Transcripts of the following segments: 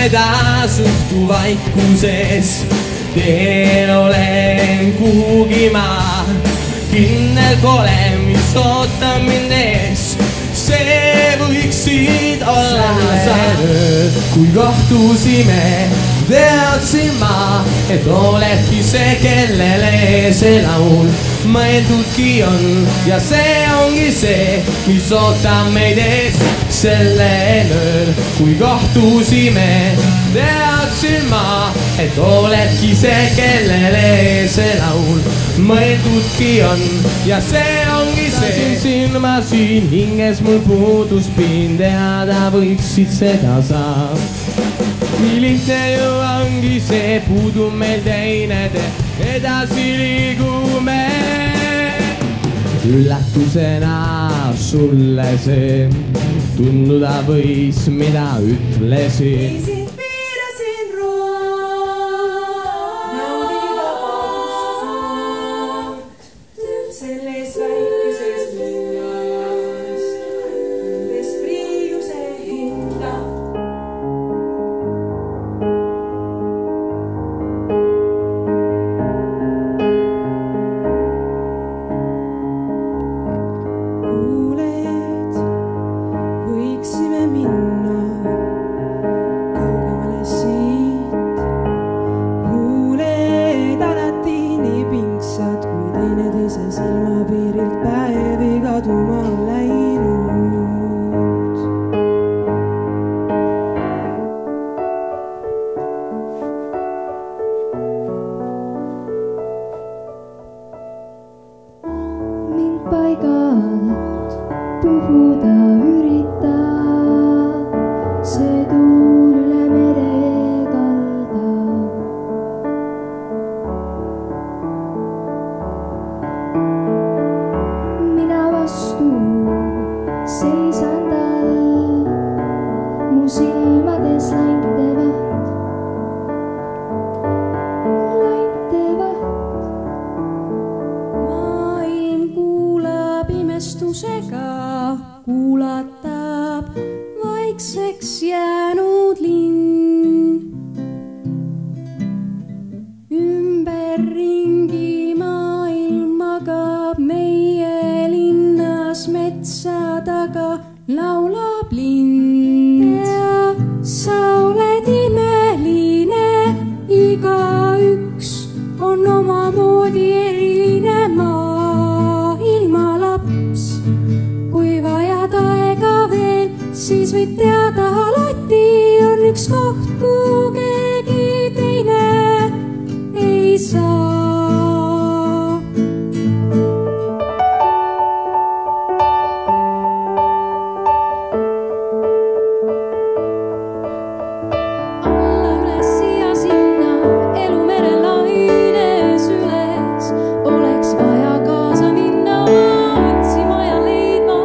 pimedas õhtu vaikuses teel olen kuhugi ma. Kindel pole, mis ootab mind ees, see võiksid olla sa. Kui kohtusime, teadsin ma, et oledki see, kellele see laul mõeldudki on. Ja see ongi see, mis ootab meid ees sellel ööl. Kui kohtusime, teadsin ma, et oledki see, kellele see laul mõeldudki on. Ja see ongi see. Silma siin hinges mul puudus pind, teada võiksid seda sa. Nii lihtne ju ongi see, puudub meil teine tee, edasi liigume. Üllatusena sulle see tunduda võis, mida ütlesin. Puhuda üritab see tuul üle mere kalda. Mina vastu seisan tal, mu silmades laintevad. Maailm kuulab imestusega, kuulatab vaikseks jäänud linn. Ümberringi maailm magab, meie linnas metsa taga laulab lind. Ja sa oled imeline, igaüks on omamoodi eriline maailma laps. Kui vajad aega veel, siis võid teada, alati on üks koht, kuhu keegi teine ei saa. Alla üles ja sinna, elu merel aines üles, oleks vaja kaasa minna, otsima ja leidma,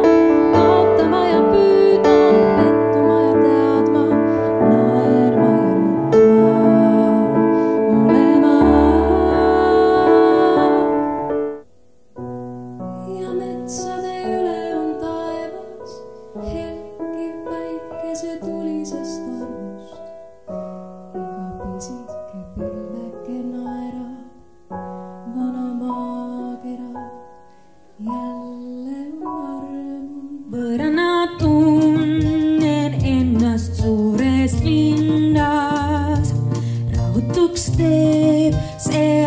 kaotama ja püüdma, pettuma ja teadma, naerma ja nutma, olema. Ja metsade üle on taevas helkiv päikese tulisest armust. Iga pisike pilveke naerab, vana maakera jälle on armunud. Võõrana tunnen ennast suurest linnas, rahutuks teeb see